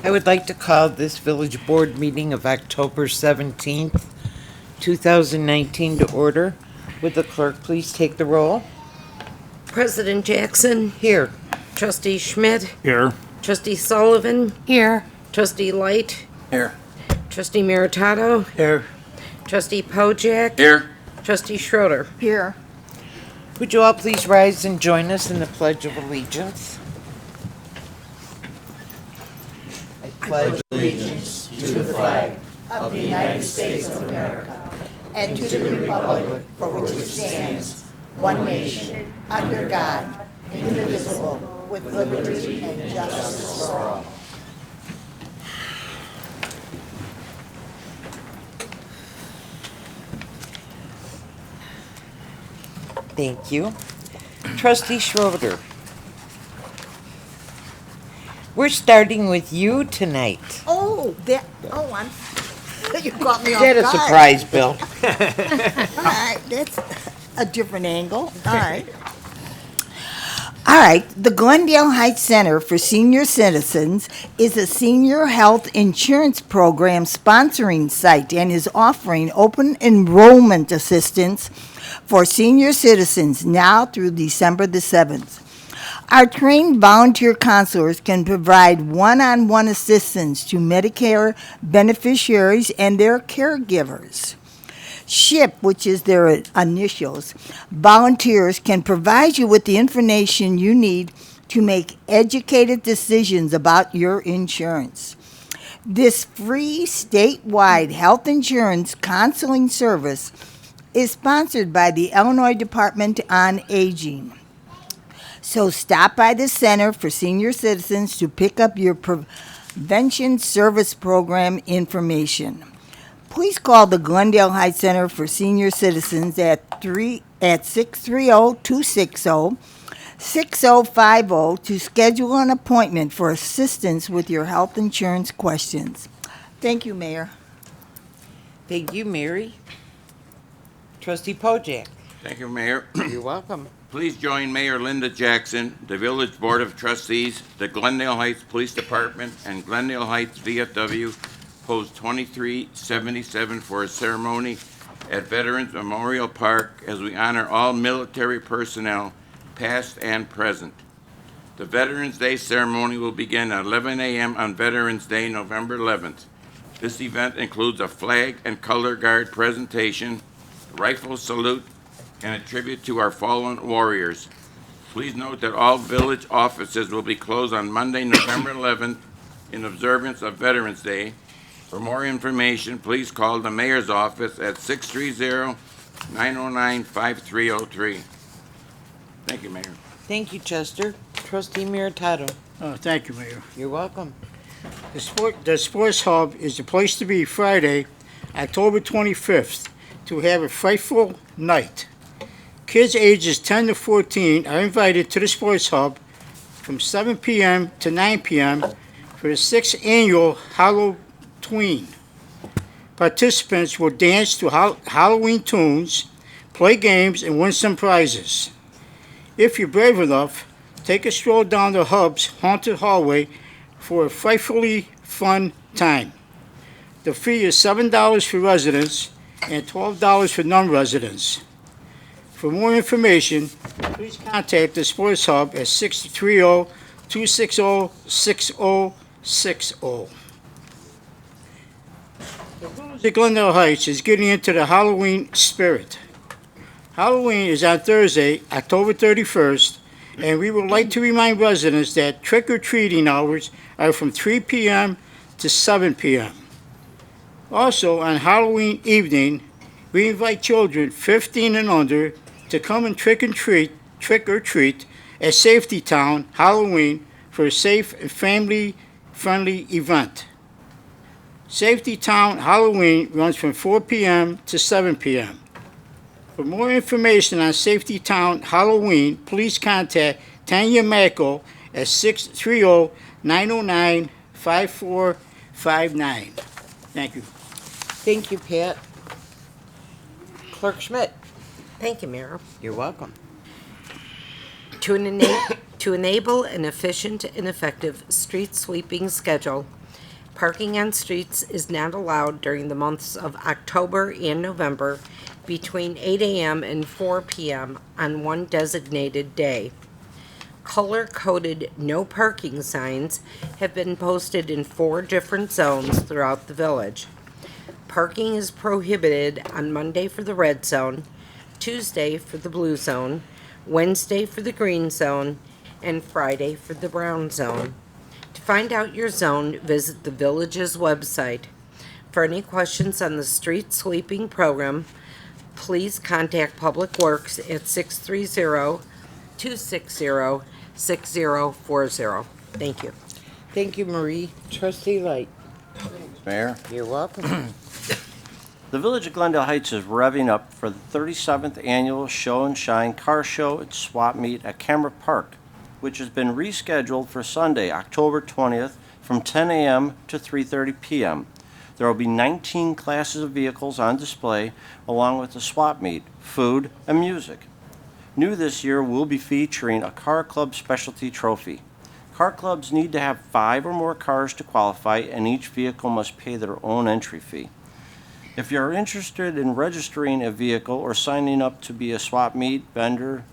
I would like to call this village board meeting of October 17th, 2019 to order. Would the clerk please take the roll? President Jackson, Here. Trustee Schmidt, Here. Trustee Sullivan, Here. Trustee Light, Here. Trustee Meritato, Here. Trustee Pojek, Here. Trustee Schroeder. Here. Would you all please rise and join us in the Pledge of Allegiance? I pledge And to the republic for which it stands, one nation, under God, indivisible, with liberty and justice for all. Thank you. Trustee Schroeder. We're starting with you tonight. You caught me Is off that a guard. surprise, Bill? All right, that's a different angle. All right. All right, the Glendale Heights Center for Senior Citizens is a senior health insurance program sponsoring site and is offering open enrollment assistance for senior citizens now through December the 7th. Our trained volunteer counselors can provide one-on-one assistance to Medicare beneficiaries and their caregivers. SHIP, which is their initials, volunteers can provide you with the information you need to make educated decisions about your insurance. This free statewide health insurance counseling service is sponsored by the Illinois Department on Aging. So stop by the Center for Senior Citizens to pick up your prevention service program information. Please call the Glendale Heights Center for Senior Citizens at 630-260-6050 to schedule an appointment for assistance with your health insurance questions. Thank you, Mayor. Thank you, Mary. Trustee Pojek. Thank you, Mayor. You're welcome. Please join Mayor Linda Jackson, the Village Board of Trustees, the Glendale Heights Police Department, and Glendale Heights VFW, Post 2377 for a ceremony at Veterans Memorial Park as we honor all military personnel, past and present. The Veterans Day ceremony will begin at 11 a.m. on Veterans Day, November 11th. This event includes a flag and color guard presentation, rifle salute, and a tribute to our fallen warriors. Please note that all village offices will be closed on Monday, November 11th in observance of Veterans Day. For more information, please call the mayor's office at 630-909-5303. Thank you, Mayor. Thank you, Chester. Trustee Meritato. Thank you, Mayor. You're welcome. The Sports Hub is the place to be Friday, October 25th, to have a frightful night. Kids ages 10 to 14 are invited to the Sports Hub from 7 p.m. to 9 p.m. for the 6th annual Halloween. Participants will dance to Halloween tunes, play games, and win some prizes. If you're brave enough, take a stroll down the Hub's haunted hallway for a frightfully fun time. The fee is $7 for residents and $12 for non-residents. For more information, please contact the Sports Hub at 630-260-6060. The Village of Glendale Heights is getting into the Halloween spirit. Halloween is on Thursday, October 31st, and we would like to remind residents that trick-or-treating hours are from 3 p.m. to 7 p.m. Also, on Halloween evening, we invite children 15 and under to come and trick or treat at Safety Town Halloween for a safe and family-friendly event. Safety Town Halloween runs from 4 p.m. to 7 p.m. For more information on Safety Town Halloween, please contact Tanya Mackel at 630-909-5459. Thank you. Thank you, Pat. Clerk Schmidt. Thank you, Mayor. You're welcome. To enable an efficient and effective street sweeping schedule, Parking on streets is not allowed during the months of October and November between 8 a.m. and 4 p.m. on one designated day. Color-coded no parking signs have been posted in 4 different zones throughout the village. Parking is prohibited on Monday for the red zone, Tuesday for the blue zone, Wednesday for the green zone, and Friday for the brown zone. To find out your zone, visit the village's website. For any questions on the street sweeping program, please contact Public Works at 630-260-6040. Thank you. Thank you, Marie. Trustee Light. Mayor, You're welcome. the Village of Glendale Heights is revving up for the 37th Annual Show and Shine Car Show and Swap Meet at Camera Park, which has been rescheduled for Sunday, October 20th from 10 a.m. to 3:30 p.m. There will be 19 classes of vehicles on display, along with a swap meet, food, and music. New this year, we'll be featuring a Car Club specialty trophy. Car clubs need to have 5 or more cars to qualify, and each vehicle must pay their own entry fee. If you are interested in registering a vehicle or signing up to be a swap meet, vendor,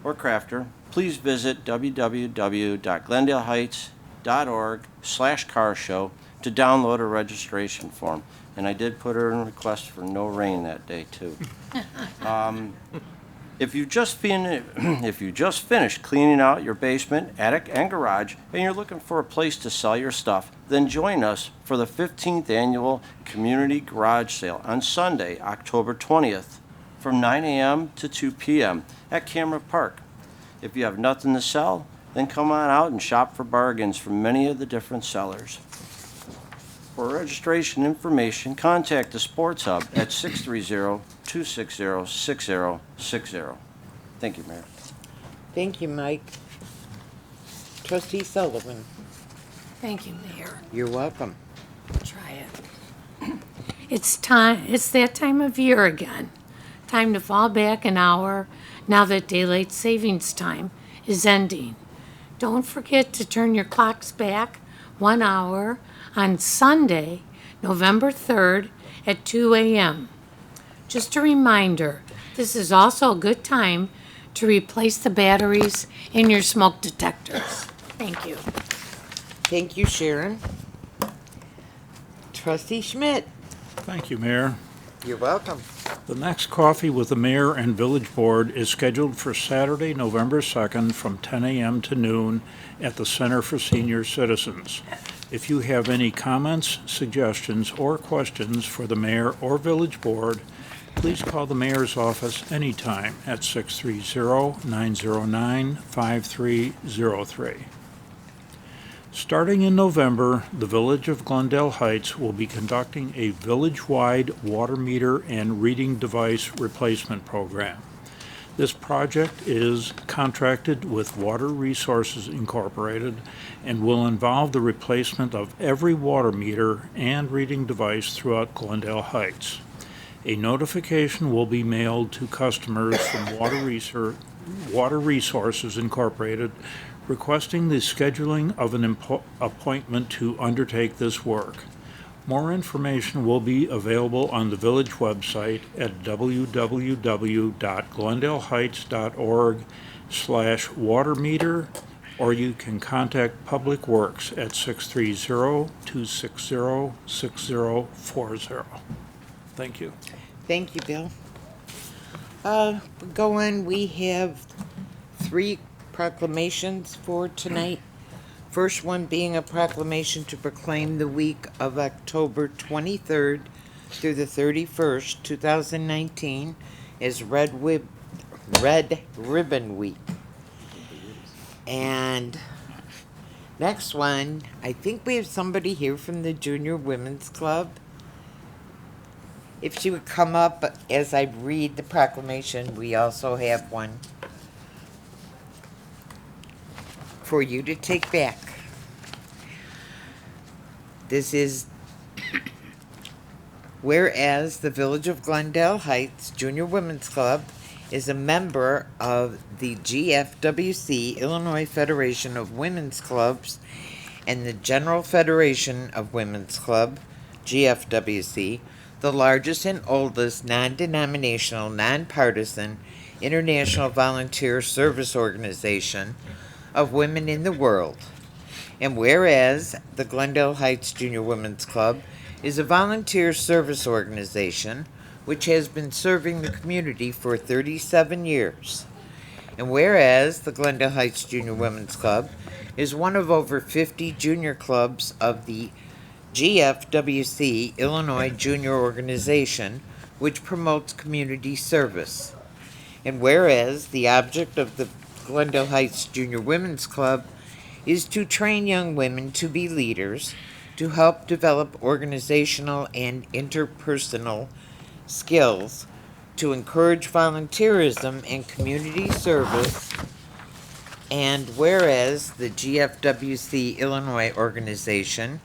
or crafter, please visit www.glendaleheights.org/carshow to download a registration form. And I did put in a request for no rain that day, too. If you just finished cleaning out your basement, attic, and garage, and you're looking for a place to sell your stuff, then join us for the 15th Annual Community Garage Sale on Sunday, October 20th, from 9 a.m. to 2 p.m. at Camera Park. If you have nothing to sell, then come on out and shop for bargains from many of the different sellers. For registration information, contact the Sports Hub at 630-260-6060. Thank you, Mayor. Thank you, Mike. Trustee Sullivan. Thank you, Mayor. You're welcome. Try it. It's that time of year again. Time to fall back an hour now that daylight savings time is ending. Don't forget to turn your clocks back 1 hour on Sunday, November 3rd at 2 a.m. Just a reminder, this is also a good time to replace the batteries in your smoke detectors. Thank you. Thank you, Sharon. Trustee Schmidt. Thank you, Mayor. You're welcome. The next Coffee with the Mayor and Village Board is scheduled for Saturday, November 2nd from 10 a.m. to noon at the Center for Senior Citizens. If you have any comments, suggestions, or questions for the Mayor or Village Board, please call the Mayor's office anytime at 630-909-5303. Starting in November, the Village of Glendale Heights will be conducting a village-wide water meter and reading device replacement program. This project is contracted with Water Resources Incorporated and will involve the replacement of every water meter and reading device throughout Glendale Heights. A notification will be mailed to customers from Water Resources Incorporated requesting the scheduling of an appointment to undertake this work. More information will be available on the village website at www.glendaleheights.org/watermeter, or you can contact Public Works at 630-260-6040. Thank you. Thank you, Bill. We have 3 proclamations for tonight. First one being a proclamation to proclaim the week of October 23rd through the 31st, 2019 as Red Ribbon Week. And next one, I think we have somebody here from the Junior Women's Club. If she would come up as I read the proclamation, we also have one for you to take back. This is, whereas the Village of Glendale Heights Junior Women's Club is a member of the GFWC, Illinois Federation of Women's Clubs, and the General Federation of Women's Club, GFWC, the largest and oldest non-denominational, nonpartisan international volunteer service organization of women in the world. And whereas the Glendale Heights Junior Women's Club is a volunteer service organization which has been serving the community for 37 years. And whereas the Glendale Heights Junior Women's Club is one of over 50 junior clubs of the GFWC Illinois Junior Organization, which promotes community service. And whereas the object of the Glendale Heights Junior Women's Club is to train young women to be leaders, to help develop organizational and interpersonal skills, to encourage volunteerism and community service. And whereas the GFWC Illinois organization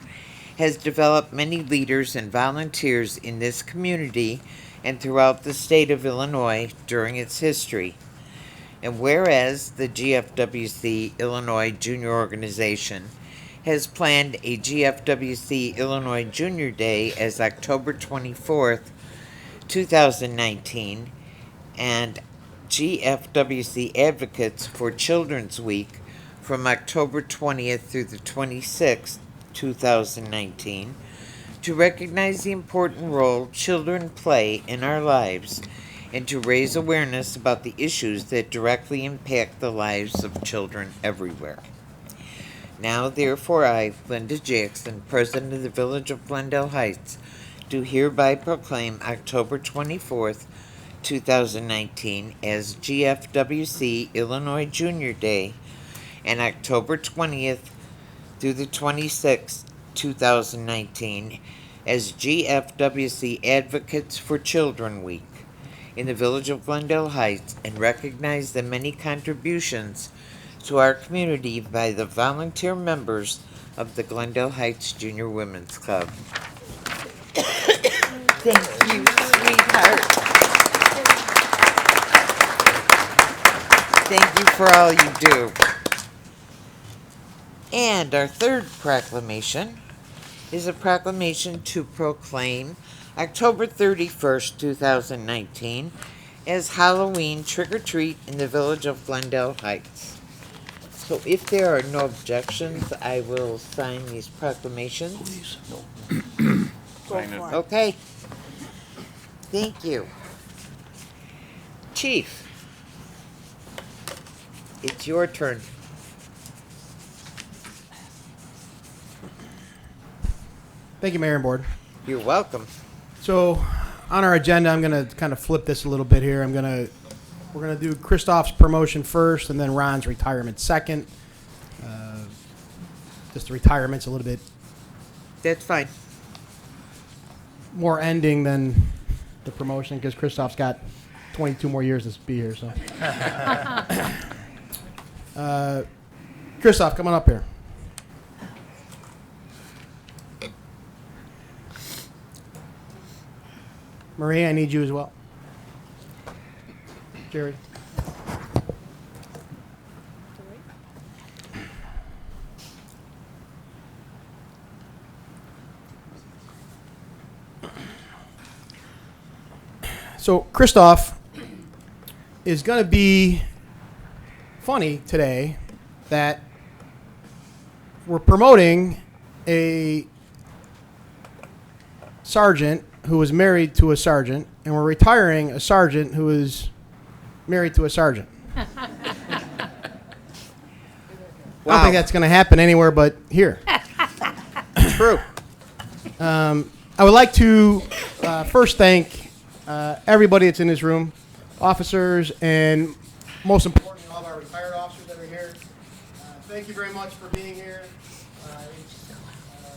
has developed many leaders and volunteers in this community and throughout the state of Illinois during its history. And whereas the GFWC Illinois Junior Organization has planned a GFWC Illinois Junior Day as October 24th, 2019, and GFWC Advocates for Children's Week from October 20th through the 26th, 2019, to recognize the important role children play in our lives and to raise awareness about the issues that directly impact the lives of children everywhere. Now, therefore, I, Linda Jackson, President of the Village of Glendale Heights, do hereby proclaim October 24th, 2019 as GFWC Illinois Junior Day and October 20th through the 26th, 2019 as GFWC Advocates for Children Week in the Village of Glendale Heights, and recognize the many contributions to our community by the volunteer members of the Glendale Heights Junior Women's Club. Thank you, sweetheart. Thank you for all you do. And our third proclamation is a proclamation to proclaim October 31st, 2019 as Halloween Trick-or-Treat in the Village of Glendale Heights. So if there are no objections, I will sign these proclamations. Sign it. Okay. Thank you. Chief, it's your turn. Thank you, Mayor and Board. You're welcome. So, on our agenda, I'm going to kind of flip this a little bit here. We're going to do Christoph's promotion first, and then Ron's retirement second. Just the retirement's a little bit That's fine. more ending than the promotion because Christoph's got 22 more years to be here. So, Christoph, come on up here. Maria, I need you as well. Jerry. So Christoph is going to be funny today that we're promoting a sergeant who was married to a sergeant, and we're retiring a sergeant who is married to a sergeant. I don't think that's going to happen anywhere but here. True. I would like to first thank everybody that's in this room, officers, and most importantly, all of our retired officers that are here. Thank you very much for being here.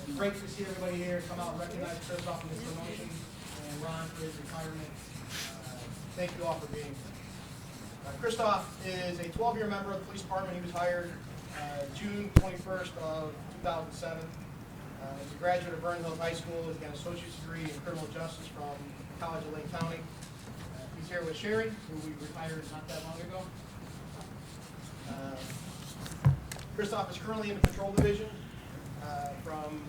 It's great to see everybody here come out and recognize Christoph in his promotion and Ron for his retirement. Thank you all for being here. Christoph is a 12-year member of the police department. He was hired June 21st of 2007. He's a graduate of Vernon Hills High School. He's got an associate's degree in criminal justice from the College of Lake County. He's here with Sherry, who we retired not that long ago. Christoph is currently in the patrol division. From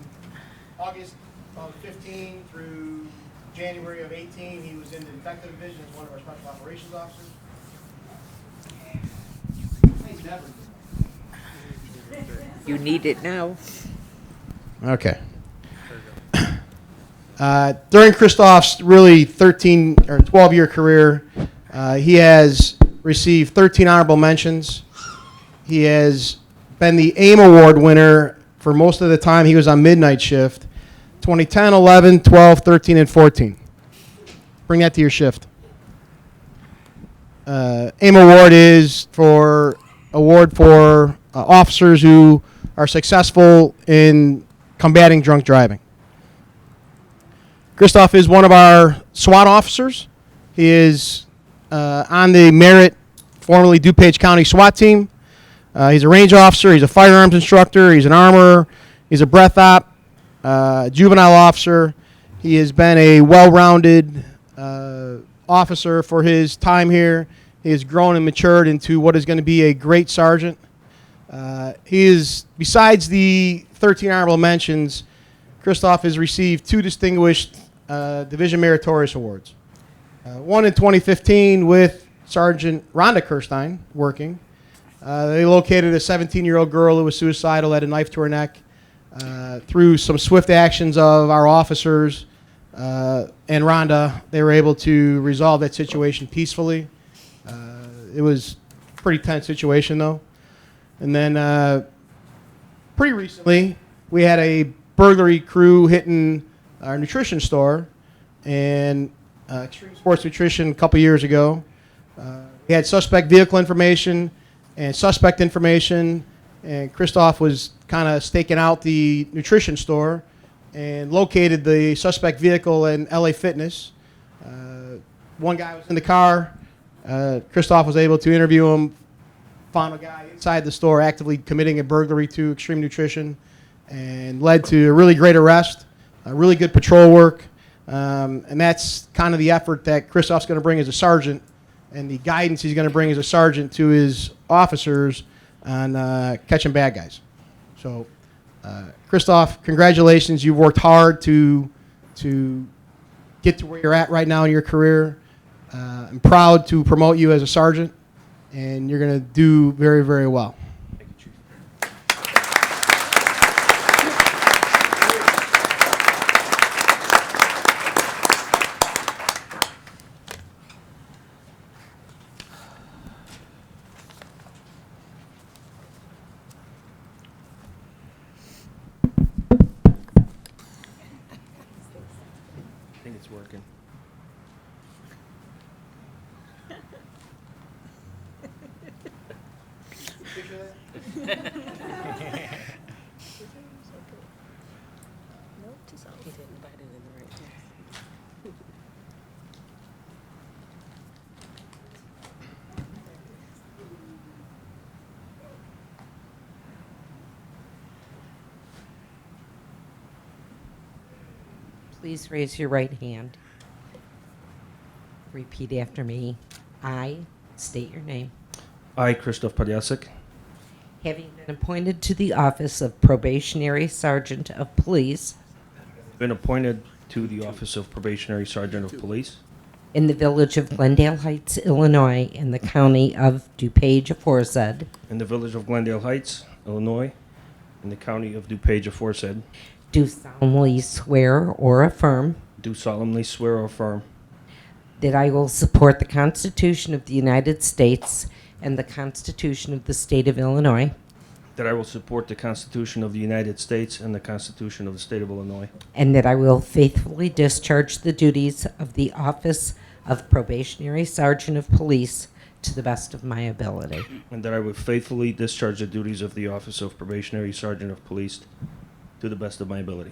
August of 15 through January of 18, he was in the Detective Division as one of our Special Operations officers. He's never You need it now. Okay. During Christoph's really 13 or 12-year career, he has received 13 honorable mentions. He has been the AIM Award winner for most of the time he was on midnight shift, 2010, 11, 12, 13, and 14. Bring that to your shift. AIM Award is for officers who are successful in combating drunk driving. Christoph is one of our SWAT officers. He is on the Merritt, formerly DuPage County SWAT team. He's a range officer. He's a firearms instructor. He's an armorer. He's a breath op, juvenile officer. He has been a well-rounded officer for his time here. He has grown and matured into what is going to be a great sergeant. He is, besides the 13 honorable mentions, Christoph has received 2 distinguished Division Meritorious Awards. One in 2015 with Sergeant Rhonda Kirstein working. They located a 17-year-old girl who was suicidal, had a knife to her neck. Through some swift actions of our officers and Rhonda, they were able to resolve that situation peacefully. It was a pretty tense situation, though. And then pretty recently, we had a burglary crew hitting our nutrition store and Extreme Sports Nutrition a couple years ago. We had suspect vehicle information and suspect information, and Christoph was kind of staking out the nutrition store and located the suspect vehicle in LA Fitness. One guy was in the car. Christoph was able to interview him, found a guy inside the store actively committing a burglary to Extreme Nutrition, and led to a really great arrest, really good patrol work. And that's kind of the effort that Christoph's going to bring as a sergeant, and the guidance he's going to bring as a sergeant to his officers on catching bad guys. So, Christoph, congratulations. You've worked hard to get to where you're at right now in your career. I'm proud to promote you as a sergeant, and you're going to do very, very well. I think it's working. Please raise your right hand. Repeat after me. I state your name. I, Christoph Podjacek, Having been appointed to the office of Probationary Sergeant of Police been appointed to the office of Probationary Sergeant of Police in the village of Glendale Heights, Illinois, in the county of DuPage aforesaid, in the village of Glendale Heights, Illinois, in the county of DuPage aforesaid, do solemnly swear or affirm do solemnly swear or affirm that I will support the Constitution of the United States and the Constitution of the State of Illinois, that I will support the Constitution of the United States and the Constitution of the State of Illinois, and that I will faithfully discharge the duties of the office of Probationary Sergeant of Police to the best of my ability. and that I will faithfully discharge the duties of the office of Probationary Sergeant of Police to the best of my ability.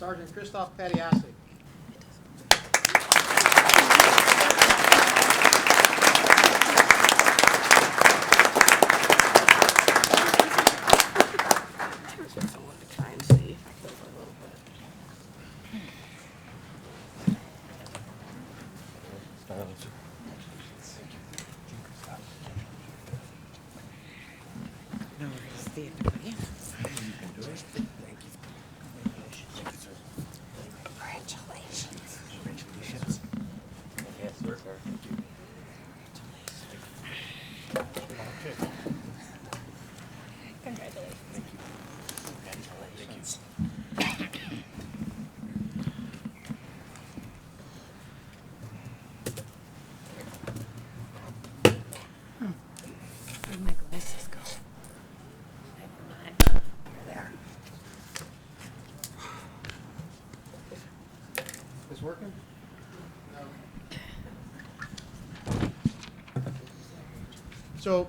Sergeant Christoph Padiasek. No worries, the other way. Congratulations. Where'd my glasses go? Never mind. There. Is working? So,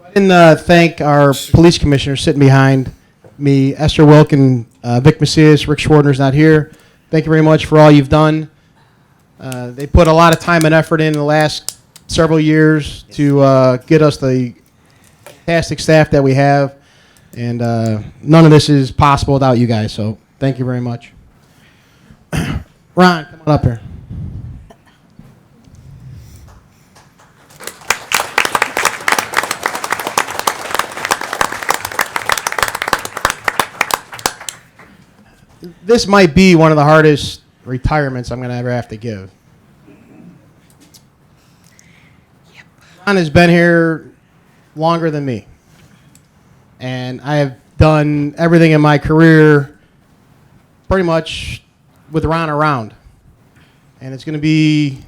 I didn't thank our police commissioners sitting behind me, Esther Wilk and Vic Macias. Rick Schwartner's not here. Thank you very much for all you've done. They put a lot of time and effort in the last several years to get us the fantastic staff that we have, and none of this is possible without you guys, so thank you very much. Ron, come on up here. This might be one of the hardest retirements I'm going to ever have to give. Ron has been here longer than me. And I have done everything in my career pretty much with Ron around. And it's going to be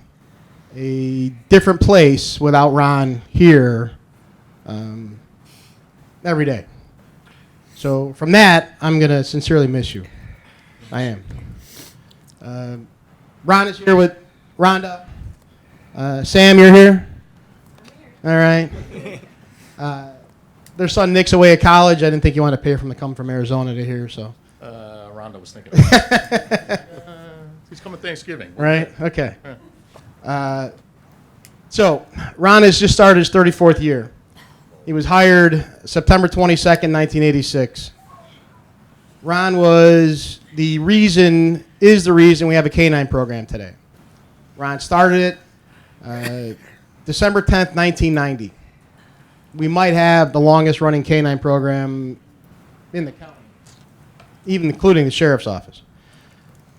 a different place without Ron here every day. So from that, I'm going to sincerely miss you. I am. Ron is here with Rhonda. Sam, you're here? All right. Their son Nick's away at college. I didn't think you wanted to pay for him to come from Arizona to here, so. Rhonda was thinking about it. He's coming Thanksgiving. Right? Okay. So, Ron has just started his 34th year. He was hired September 22nd, 1986. Ron is the reason we have a K-9 program today. Ron started it December 10th, 1990. We might have the longest running K-9 program in the county, even including the sheriff's office.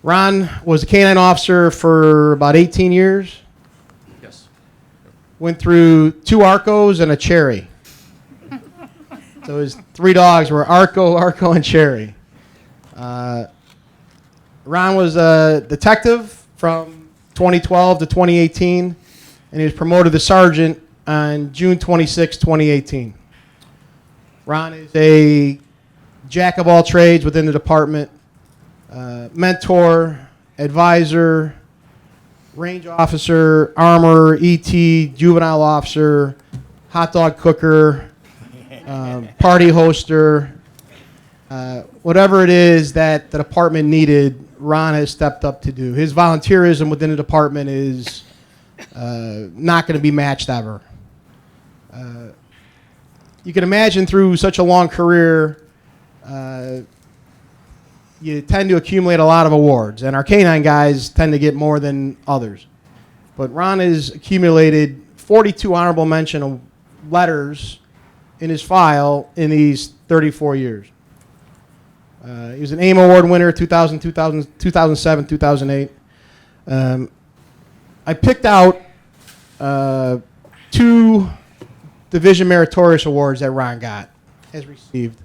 Ron was a K-9 officer for about 18 years. Yes. Went through 2 Arcos and a Cherry. So his 3 dogs were Arco, and Cherry. Ron was a detective from 2012 to 2018, and he was promoted to sergeant on June 26, 2018. Ron is a jack of all trades within the department, mentor, advisor, range officer, armor, ET, juvenile officer, hot dog cooker, party hoster, whatever it is that the department needed, Ron has stepped up to do. His volunteerism within the department is not going to be matched ever. You can imagine through such a long career, you tend to accumulate a lot of awards, and our K-9 guys tend to get more than others. But Ron has accumulated 42 honorable mention letters in his file in these 34 years. He was an AIM Award winner 2000, 2007, 2008. I picked out 2 Division Meritorious Awards that Ron has received.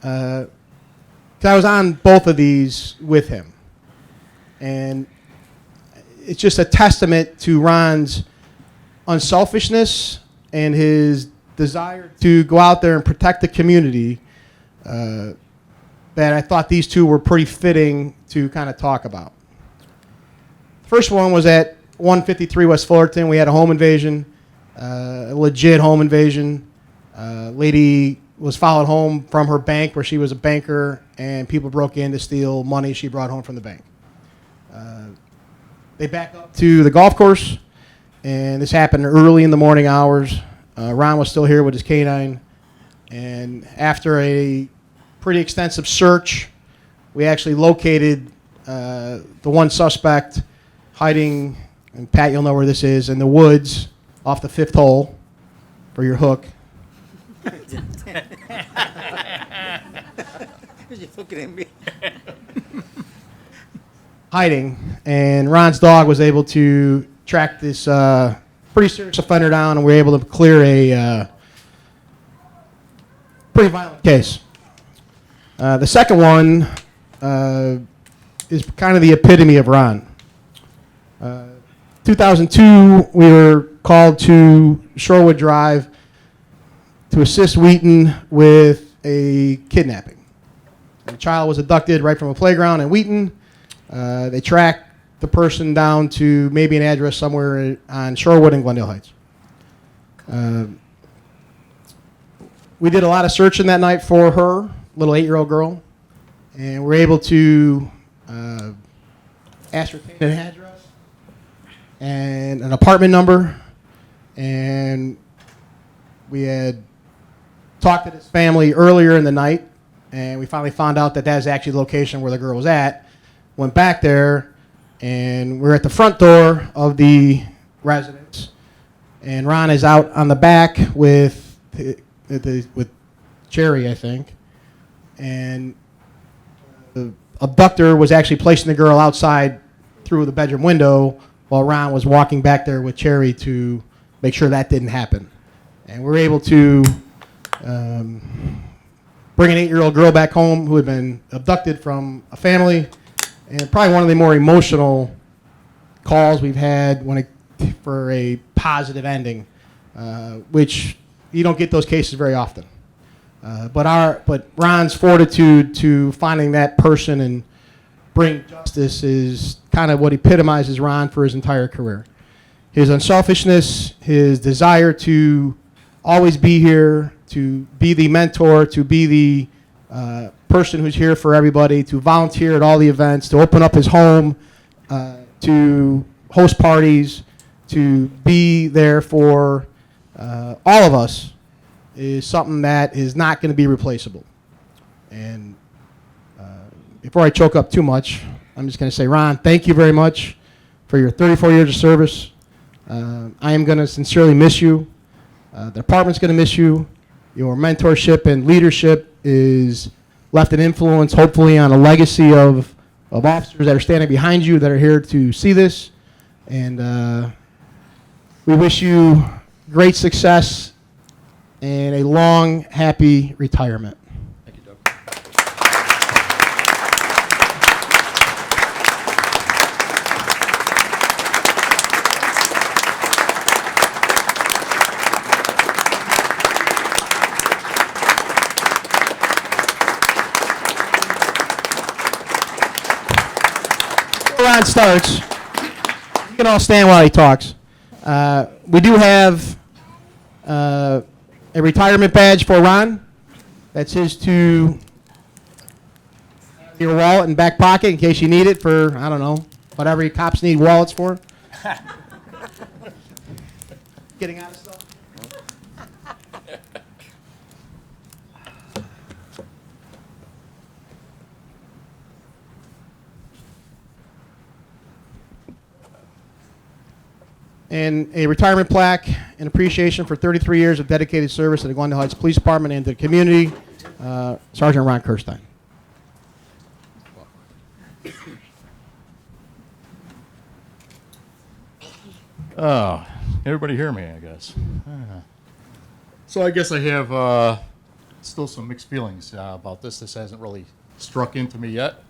I was on both of these with him. And it's just a testament to Ron's unselfishness and his desire to go out there and protect the community, that I thought these 2 were pretty fitting to kind of talk about. First one was at 153 West Fullerton. We had a home invasion, a legit home invasion. Lady was followed home from her bank where she was a banker, and people broke in to steal money she brought home from the bank. They back up to the golf course, and this happened early in the morning hours. Ron was still here with his canine, and after a pretty extensive search, we actually located the one suspect hiding, and Pat, you'll know where this is, in the woods off the 5th hole for your hook. You're looking at me. Hiding, and Ron's dog was able to track this pretty serious offender down, and we were able to clear a pretty violent case. The second one is kind of the epitome of Ron. 2002, we were called to Shorewood Drive to assist Wheaton with a kidnapping. The child was abducted right from a playground in Wheaton. They tracked the person down to maybe an address somewhere on Shorewood and Glendale Heights. We did a lot of searching that night for her, little 8-year-old girl, and we're able to ascertain an address and an apartment number, and we had talked to this family earlier in the night, and we finally found out that that is actually the location where the girl was at. Went back there, and we're at the front door of the residence, and Ron is out on the back with Jerry, I think, and the abductor was actually placing the girl outside through the bedroom window while Ron was walking back there with Cherry to make sure that didn't happen. And we were able to bring an 8-year-old girl back home who had been abducted from a family, and probably one of the more emotional calls we've had for a positive ending, which you don't get those cases very often. But Ron's fortitude to finding that person and bring justice is kind of what epitomizes Ron for his entire career. His unselfishness, his desire to always be here, to be the mentor, to be the person who's here for everybody, to volunteer at all the events, to open up his home, to host parties, to be there for all of us, is something that is not going to be replaceable. And before I choke up too much, I'm just going to say, Ron, thank you very much for your 34 years of service. I am going to sincerely miss you. The department's going to miss you. Your mentorship and leadership is left an influence, hopefully, on a legacy of officers that are standing behind you that are here to see this. And we wish you great success and a long, happy retirement. Thank you, Doug. Before Ron starts, you can all stand while he talks. We do have a retirement badge for Ron. That's his to your wallet and back pocket in case you need it for, I don't know, whatever you cops need wallets for. Getting out of stuff. And a retirement plaque in appreciation for 33 years of dedicated service to the Glendale Heights Police Department and to the community, Sergeant Ron Kirstein. Oh, everybody hear me, I guess. So I guess I have still some mixed feelings about this. This hasn't really struck into me yet.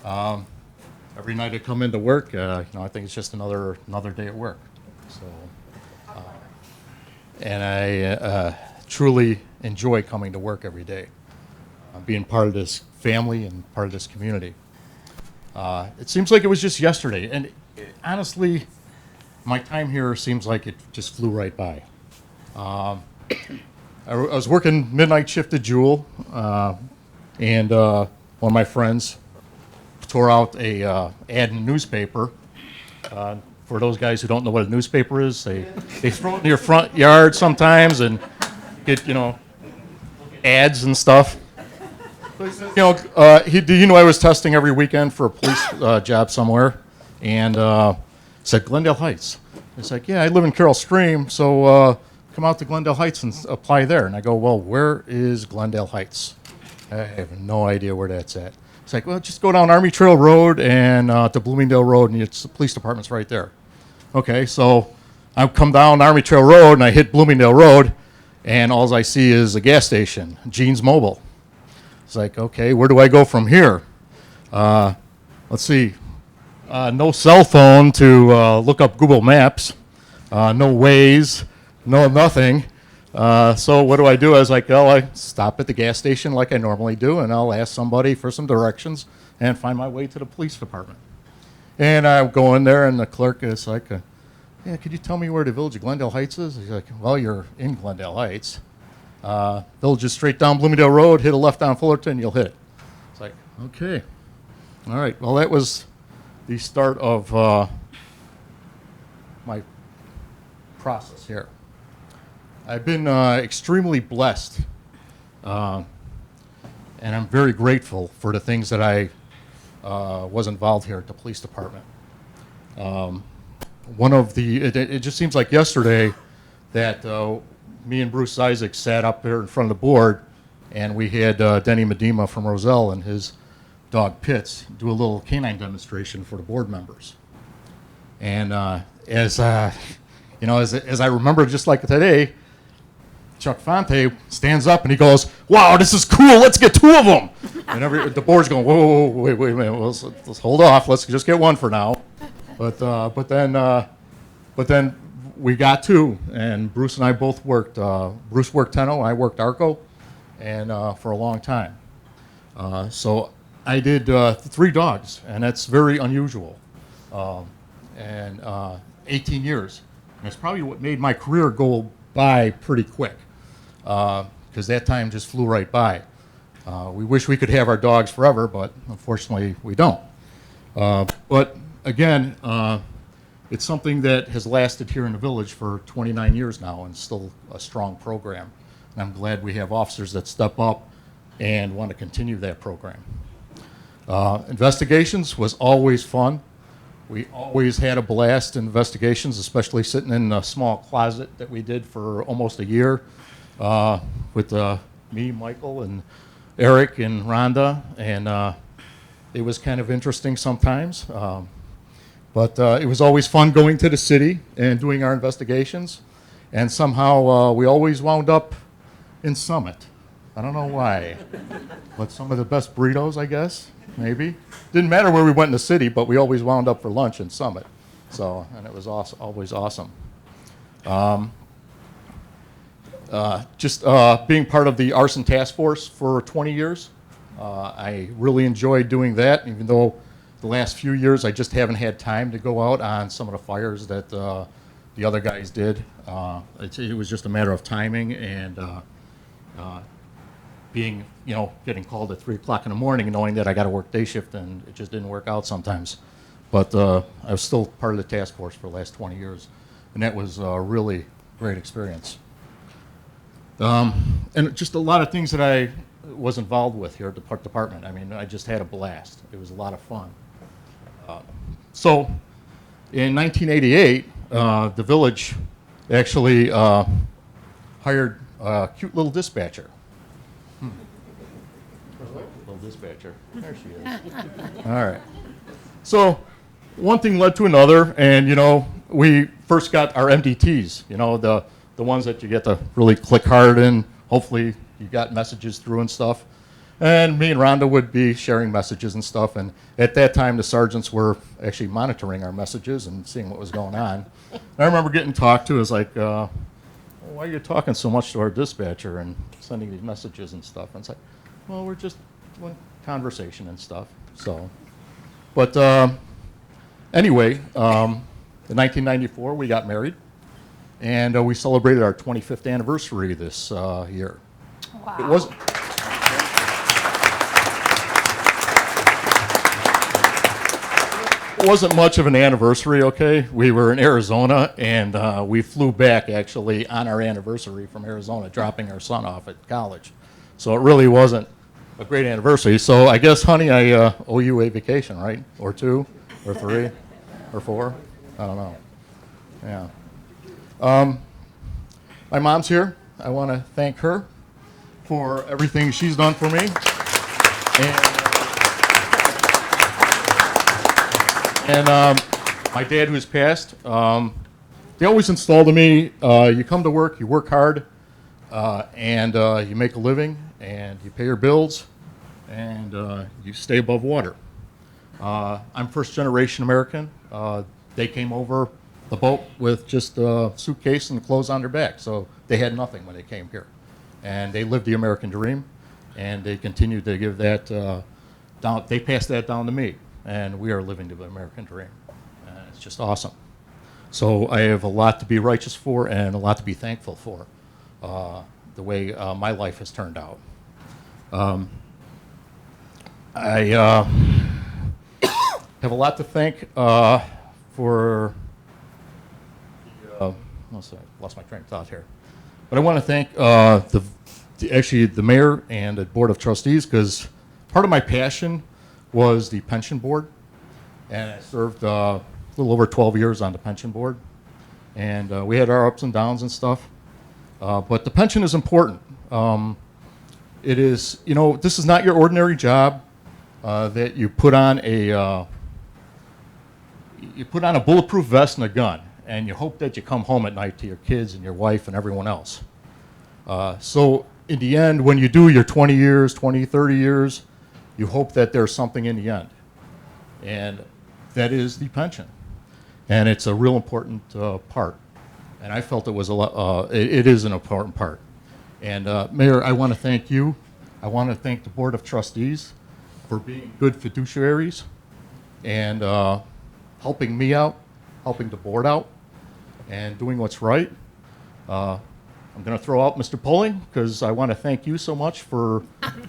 Every night I come into work, I think it's just another day at work. So, and I truly enjoy coming to work every day, being part of this family and part of this community. It seems like it was just yesterday, and honestly, my time here seems like it just flew right by. I was working midnight shift at Jewel, and one of my friends tore out a ad in the newspaper. For those guys who don't know what a newspaper is, they throw it in your front yard sometimes and get, ads and stuff. Do you know I was testing every weekend for a police job somewhere, and said Glendale Heights. It's like, yeah, I live in Carroll Stream, so come out to Glendale Heights and apply there. And I go, well, where is Glendale Heights? I have no idea where that's at. It's like, well, just go down Army Trail Road and to Bloomingdale Road, and it's the police department's right there. Okay, so I come down Army Trail Road, and I hit Bloomingdale Road, and all I see is a gas station, Gene's Mobile. It's like, okay, where do I go from here? Let's see. No cell phone to look up Google Maps. No Waze. No nothing. So what do? I was like, well, I stop at the gas station like I normally do, and I'll ask somebody for some directions and find my way to the police department. And I go in there, and the clerk is like, yeah, could you tell me where the Village of Glendale Heights is? He's like, well, you're in Glendale Heights. Village is straight down Bloomingdale Road, hit a left on Fullerton, you'll hit it. It's like, okay. All right, well, that was the start of my process here. I've been extremely blessed, and I'm very grateful for the things that I was involved here at the police department. It just seems like yesterday that me and Bruce Isaac sat up there in front of the board, and we had Denny Medema from Roselle and his dog Pitts do a little canine demonstration for the board members. And as I remember, just like today, Chuck Fonte stands up and he goes, "Wow, this is cool! Let's get two of them!" And the board's going, "Whoa, wait a minute! Let's hold off. Let's just get one for now." But then we got two, and Bruce and I both worked. Bruce worked Tenno, I worked Arco, and for a long time. So I did 3 dogs, and that's very unusual. 18 years. And it's probably what made my career go by pretty quick, because that time just flew right by. We wish we could have our dogs forever, but unfortunately we don't. But again, it's something that has lasted here in the village for 29 years now, and still a strong program. And I'm glad we have officers that step up and want to continue that program. Investigations was always fun. We always had a blast in investigations, especially sitting in a small closet that we did for almost a year with me, Michael, and Eric and Rhonda. And it was kind of interesting sometimes. But it was always fun going to the city and doing our investigations. And somehow we always wound up in Summit. I don't know why. But some of the best burritos, I guess, maybe. Didn't matter where we went in the city, but we always wound up for lunch in Summit. So, and it was always awesome. Just being part of the arson task force for 20 years, I really enjoyed doing that, even though the last few years I just haven't had time to go out on some of the fires that the other guys did. It was just a matter of timing and getting called at 3 o'clock in the morning and knowing that I got to work day shift, and it just didn't work out sometimes. But I was still part of the task force for the last 20 years, and that was a really great experience. And just a lot of things that I was involved with here at the department. I mean, I just had a blast. It was a lot of fun. So in 1988, the village actually hired a cute little dispatcher. Little dispatcher. There she is. All right. So one thing led to another, and we first got our MDTs. The ones that you get to really click hard in. Hopefully you got messages through and stuff. And me and Rhonda would be sharing messages and stuff. And at that time, the sergeants were actually monitoring our messages and seeing what was going on. And I remember getting talked to. It was like, why are you talking so much to our dispatcher and sending these messages and stuff? And it's like, well, we're just doing conversation and stuff. So, but anyway, in 1994, we got married. and we celebrated our 25th anniversary this year. Wow. It wasn't. It wasn't much of an anniversary, okay? We were in Arizona, and we flew back actually on our anniversary from Arizona, dropping our son off at college. So it really wasn't a great anniversary. So I guess, honey, I owe you a vacation, right? Or 2, or 3, or 4? I don't know. Yeah. My mom's here. I want to thank her for everything she's done for me. And my dad, who's passed, they always installed in me, you come to work, you work hard, and you make a living, and you pay your bills, and you stay above water. I'm first-generation American. They came over the boat with just a suitcase and clothes on their back, so they had nothing when they came here. And they lived the American dream, and they continued to give that down. They passed that down to me. And we are living the American dream. It's just awesome. So I have a lot to be righteous for and a lot to be thankful for, the way my life has turned out. I have a lot to thank for, lost my train of thought here. But I want to thank actually the mayor and the board of trustees, because part of my passion was the pension board, and I served a little over 12 years on the pension board, and we had our ups and downs and stuff, but the pension is important. It is, this is not your ordinary job that you put on a bulletproof vest and a gun, and you hope that you come home at night to your kids and your wife and everyone else. So in the end, when you do your 20 years, 20, 30 years, you hope that there's something in the end, and that is the pension, and it's a real important part. And I felt it was it is an important part. And Mayor, I want to thank you. I want to thank the Board of Trustees for being good fiduciaries and helping me out, helping the board out, and doing what's right. I'm going to throw out Mr. Pulling because I want to thank you so much for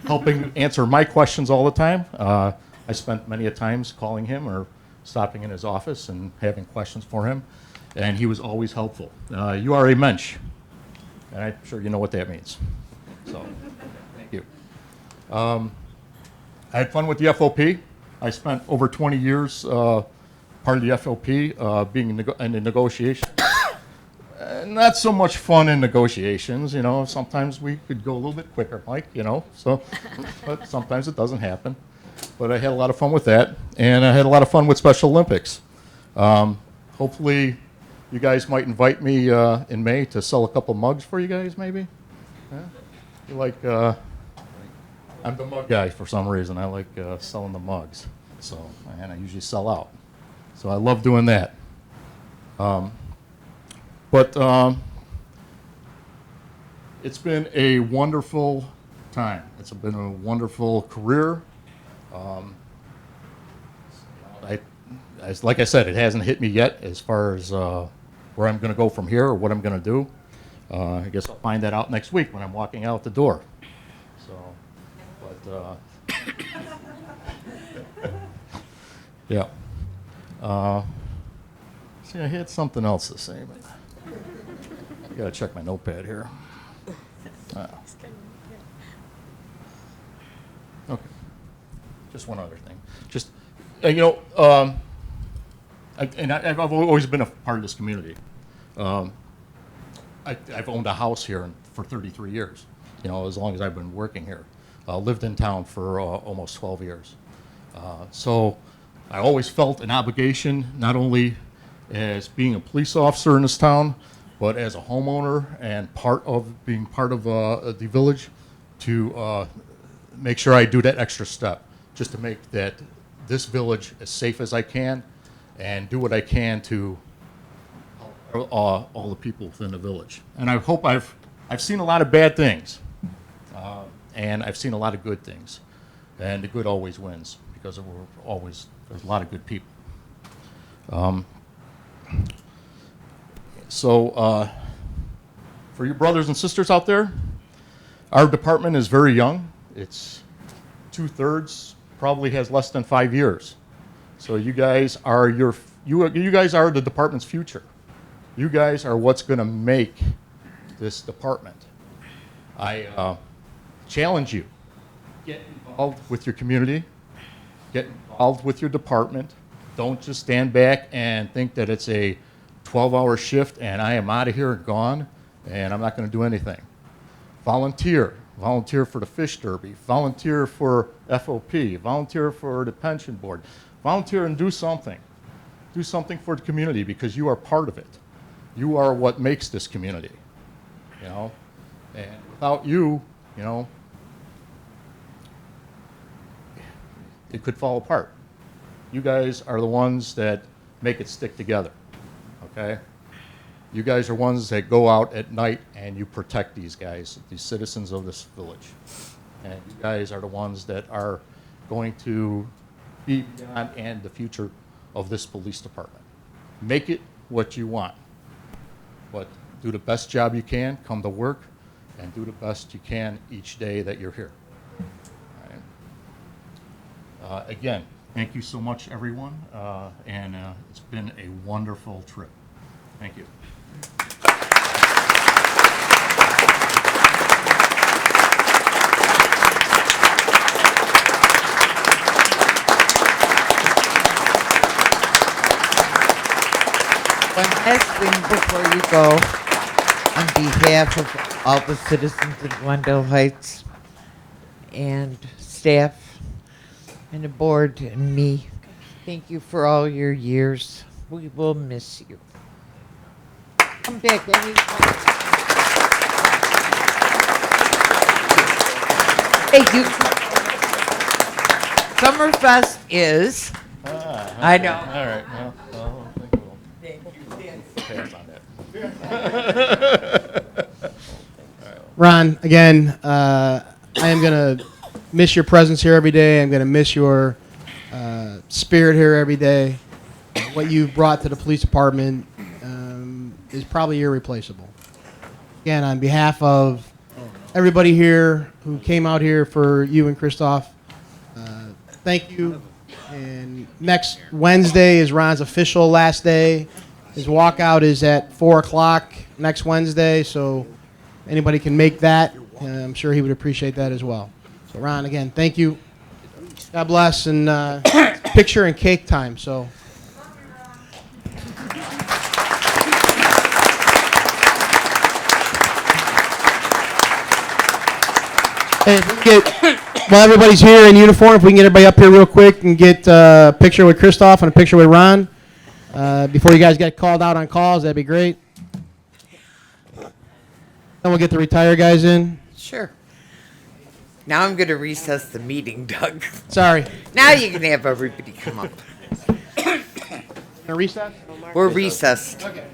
helping answer my questions all the time. I spent many a times calling him or stopping in his office and having questions for him, and he was always helpful. You are a mensch, and I'm sure you know what that means. So, thank you. I had fun with the FOP. I spent over 20 years part of the FOP being in the negotiation. Not so much fun in negotiations, Sometimes we could go a little bit quicker, Mike, So, but sometimes it doesn't happen. But I had a lot of fun with that, and I had a lot of fun with Special Olympics. Hopefully, you guys might invite me in May to sell a couple mugs for you guys, maybe. Yeah? I'm the mug guy for some reason. I like selling the mugs, and I usually sell out. So I love doing that. But it's been a wonderful time. It's been a wonderful career. Like I said, it hasn't hit me yet as far as where I'm going to go from here or what I'm going to do. I guess I'll find that out next week when I'm walking out the door. Yeah. See, I had something else to say, but I got to check my notepad here. Okay. Just one other thing. I've always been a part of this community. I've owned a house here for 33 years, as long as I've been working here. Lived in town for almost 12 years. So I always felt an obligation, not only as being a police officer in this town, but as a homeowner and being part of the village, to make sure I do that extra step, just to make that this village as safe as I can, and do what I can to help all the people within the village. And I hope I've seen a lot of bad things, and I've seen a lot of good things, and the good always wins because there's a lot of good people. So for you brothers and sisters out there, our department is very young. It's 2/3, probably has less than 5 years. So you guys are you guys are the department's future. You guys are what's going to make this department. I challenge you. Get involved with your community. Get involved with your department. Don't just stand back and think that it's a 12-hour shift and I am out of here and gone and I'm not going to do anything. Volunteer. Volunteer for the fish derby. Volunteer for FOP. Volunteer for the pension board. Volunteer and do something. Do something for the community because you are part of it. You are what makes this community, you know. And without you, you know, it could fall apart. You guys are the ones that make it stick together, okay? You guys are ones that go out at night and you protect these guys, these citizens of this village. And you guys are the ones that are going to be beyond and the future of this police department. Make it what you want, but do the best job you can, come to work, and do the best you can each day that you're here. All right. Again, thank you so much, everyone, and it's been a wonderful trip. Thank you. One last thing before you go, on behalf of all the citizens of Glendale Heights and staff and the board and me, thank you for all your years. We will miss you. Come back anytime. Thank you. Summerfest is, I know. All right. Well, I think we'll pass on that. Ron, again, I am going to miss your presence here every day. I'm going to miss your spirit here every day. What you've brought to the police department is probably irreplaceable. Again, on behalf of everybody here who came out here for you and Christoph, thank you. And next Wednesday is Ron's official last day. His walkout is at 4 o'clock next Wednesday, so anybody can make that. I'm sure he would appreciate that as well. So, Ron, again, thank you. God bless, and picture and cake time. So. And if we get, while everybody's here in uniform, if we can get everybody up here real quick and get a picture with Christoph and a picture with Ron before you guys get called out on calls, that'd be great. Then we'll get the retired guys in. Sure. Now I'm going to recess the meeting, Doug. Sorry. Now you can have everybody come up. Gonna recess? We're recessed. Okay.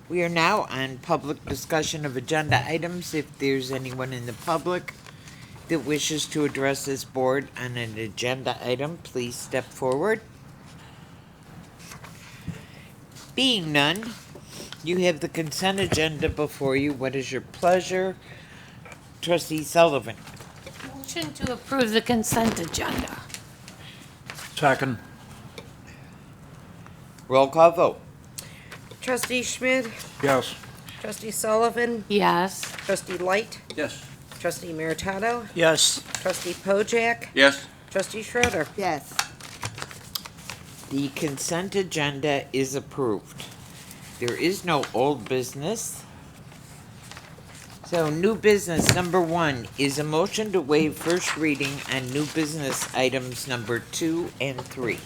We are now on public discussion of agenda items. If there's anyone in the public that wishes to address this board on an agenda item, please step forward. Being none, you have the consent agenda before you. What is your pleasure? Trustee Sullivan. Motion to approve the consent agenda. Second. Roll call vote. Trustee Schmidt, Yes. Trustee Sullivan, Yes. Trustee Light, Yes. Trustee Meritato, Yes. Trustee Pojek, Yes. Trustee Schroeder. Yes. The consent agenda is approved. There is no old business. So new business number 1 is a motion to waive first reading on new business items number 2 and 3.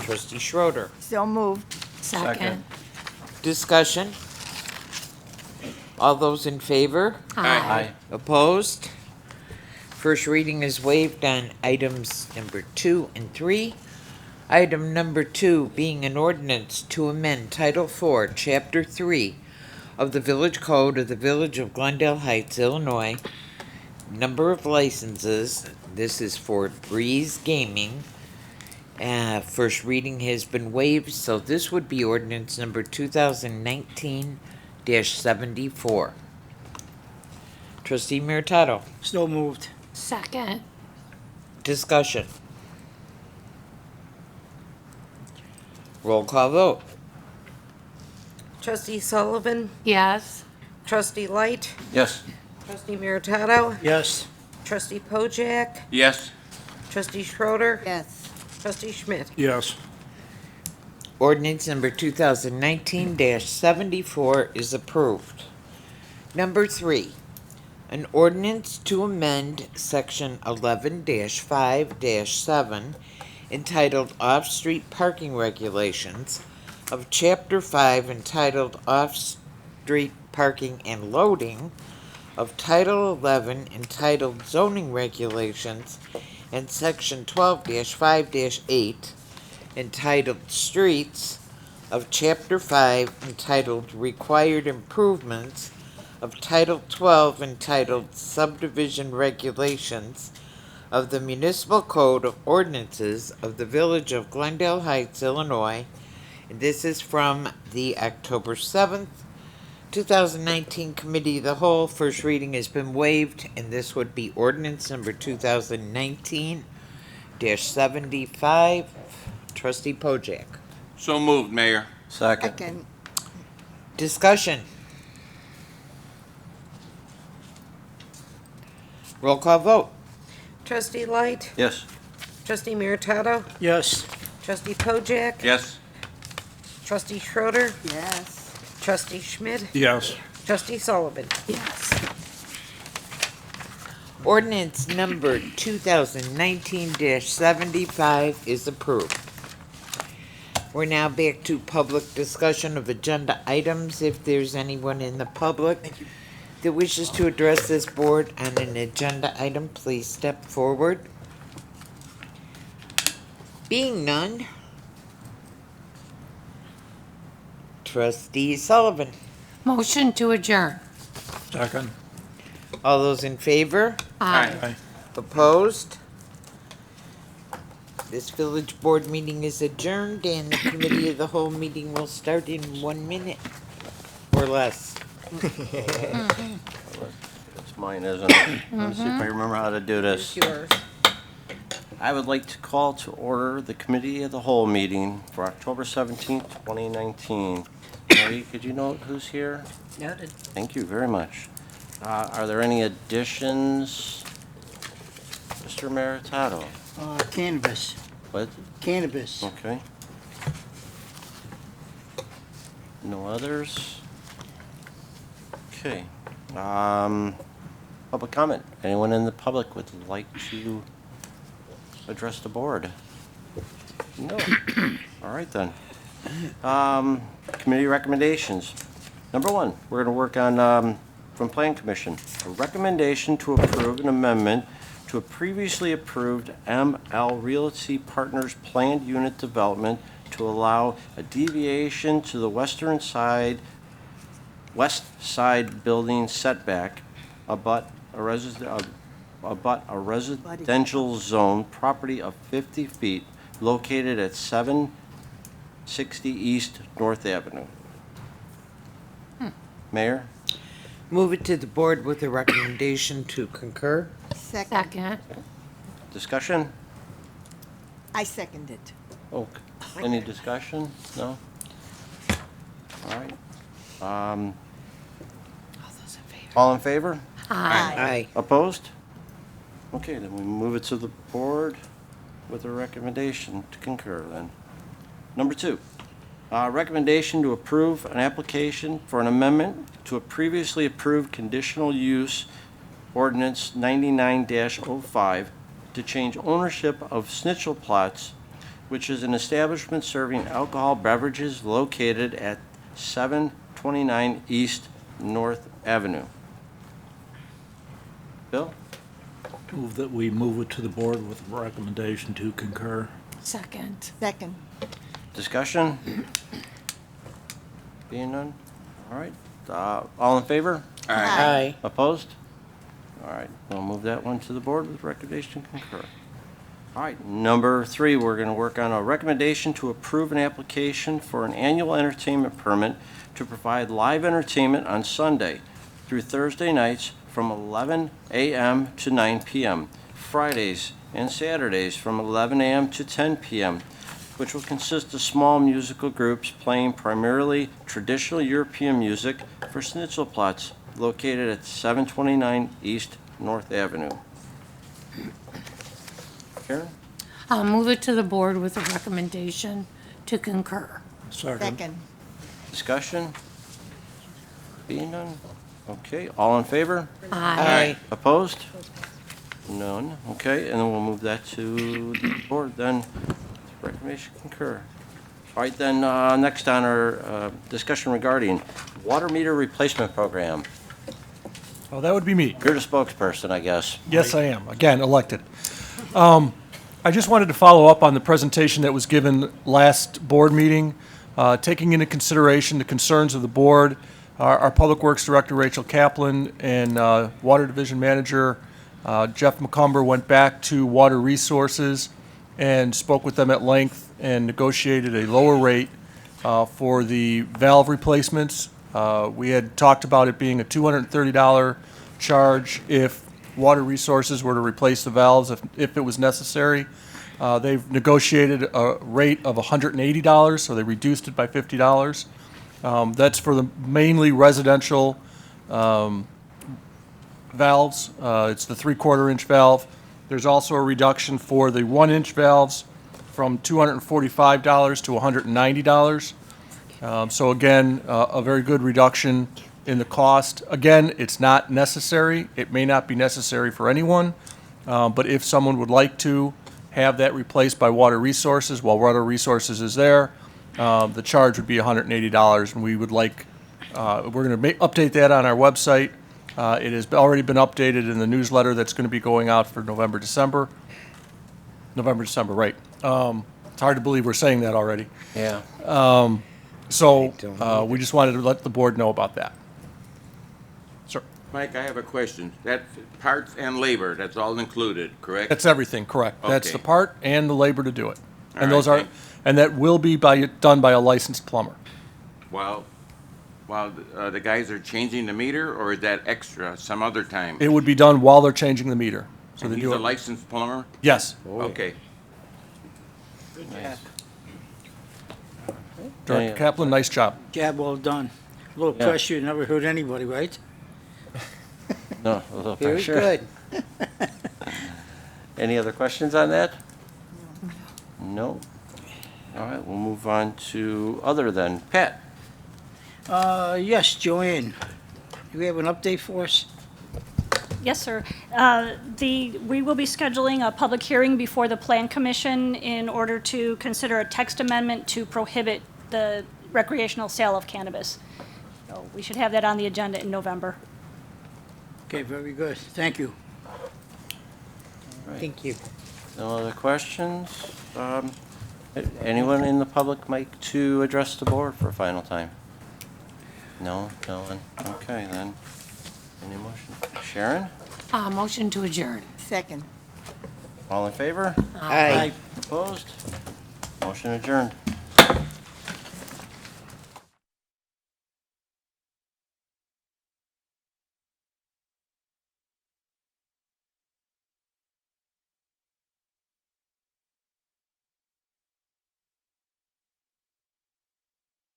Trustee Schroeder. So moved. Second. Discussion. All those in favor? Aye. Opposed? First reading is waived on items number 2 and 3. Item number 2 being an ordinance to amend Title 4, Chapter 3 of the Village Code of the Village of Glendale Heights, Illinois. Number of licenses. This is for Breeze Gaming. First reading has been waived, so this would be ordinance number 2019-74. Trustee Meritato, So moved. Second. discussion. Roll call vote. Trustee Sullivan, Yes. Trustee Light, Yes. Trustee Meritato, Yes. Trustee Pojek, Yes. Trustee Schroeder, Yes. Trustee Schmidt. Yes. Ordinance number 2019-74 is approved. Number 3, an ordinance to amend section 11-5-7 entitled Off-Street Parking Regulations of Chapter 5 entitled Off-Street Parking and Loading of Title 11 entitled Zoning Regulations and Section 12-5-8 entitled Streets of Chapter 5 entitled Required Improvements of Title 12 entitled Subdivision Regulations of the Municipal Code of Ordinances of the Village of Glendale Heights, Illinois. And this is from the October 7th, 2019 Committee of the Whole. First reading has been waived, and this would be ordinance number 2019-75. Trustee Pojek. So moved, Mayor. Second. Second. Discussion. Roll call vote. Trustee Light, Yes. Trustee Meritato, Yes. Trustee Pojek, Yes. Trustee Schroeder, Yes. Trustee Schmidt, Yes. Trustee Sullivan. Yes. Ordinance number 2019-75 is approved. We're now back to public discussion of agenda items. If there's anyone in the public that wishes to address this board on an agenda item, please step forward. Being none, Trustee Sullivan. Motion to adjourn. Second. All those in favor? Aye. Opposed? This village board meeting is adjourned, and the committee of the whole meeting will start in 1 minute or less. It's mine, isn't it? Let's see if I remember how to do this. Yours. I would like to call to order the Committee of the Whole meeting for October 17th, 2019. Mary, could you note who's here? Noted. Thank you very much. Are there any additions? Mr. Meritato? Cannabis. What? Cannabis. Okay. No others? Okay. Public comment. Anyone in the public would like to address the board? No. All right then. Committee recommendations. Number 1, we're going to work on, from Plan Commission, a recommendation to approve an amendment to a previously approved ML Realty Partners planned unit development to allow a deviation to the west side building setback abut a residential zone property of 50 feet located at 760 East North Avenue. Mayor? Move it to the board with a recommendation to concur. Second. Discussion? I second it. Oh, any discussion? No? All right. All in favor? Aye. Aye. Opposed? Okay, then we move it to the board with a recommendation to concur then. Number 2, recommendation to approve an application for an amendment to a previously approved conditional use ordinance 99-05 to change ownership of Snitchell Plots, which is an establishment serving alcohol beverages located at 729 East North Avenue. Bill? Move that we move it to the board with a recommendation to concur. Second. Second. Discussion? Being none? All right. All in favor? Aye. Opposed? All right, we'll move that one to the board with recommendation to concur. All right, number 3, we're going to work on a recommendation to approve an application for an annual entertainment permit to provide live entertainment on Sunday through Thursday nights from 11 a.m. to 9 p.m., Fridays and Saturdays from 11 a.m. to 10 p.m., which will consist of small musical groups playing primarily traditional European music for Schnitzelplatz, located at 729 East North Avenue. Karen? I'll move it to the board with a recommendation to concur. Second. Discussion? Being none? Okay, all in favor? Aye. Opposed? None. Okay, and then we'll move that to the board then. Recommendation concur. All right, then, next on our discussion regarding water meter replacement program. Oh, that would be me. You're the spokesperson, I guess. Yes, I am. Again, elected. I just wanted to follow up on the presentation that was given last board meeting, taking into consideration the concerns of the board. Our Public Works Director, Rachel Kaplan, and Water Division Manager, Jeff McCumber, went back to Water Resources and spoke with them at length and negotiated a lower rate for the valve replacements. We had talked about it being a $230 charge if Water Resources were to replace the valves if it was necessary. They've negotiated a rate of $180, so they reduced it by $50. That's for the mainly residential valves. It's the 3/4-inch valve. There's also a reduction for the 1-inch valves from $245 to $190. So again, a very good reduction in the cost. Again, it's not necessary. It may not be necessary for anyone, but if someone would like to have that replaced by Water Resources, while Water Resources is there, the charge would be $180, and we would like, we're going to update that on our website. It has already been updated in the newsletter that's going to be going out for November, December, right. It's hard to believe we're saying that already. Yeah. So we just wanted to let the board know about that. Sir, Mike, I have a question. That's parts and labor, that's all included, correct? that's everything, correct. That's Okay. the part and the labor to do it. All And those right, are, thanks. and that will be done by a licensed plumber. While the guys are changing the meter, or is that extra some other time? It would be done while they're changing the meter. So And they he's do a it. licensed plumber? Yes. Okay. Yeah. Director Kaplan, nice job. Job well done. A little Yeah. pressure never hurt anybody, right? No, a little Very pressure. good. Any other questions on that? No. All right, we'll move on to other than. Pat? Yes, Joanne. Do you have an update for us? Yes, sir. We will be scheduling a public hearing before the Plan Commission in order to consider a text amendment to prohibit the recreational sale of cannabis. So we should have that on the agenda in November. Okay, very good. Thank you. Thank you. No other questions? Anyone in the public like to address the board for a final time? No, no one. Okay, then. Any motion? Sharon? Motion to adjourn. Second. All in favor? Aye. Opposed? Motion adjourned.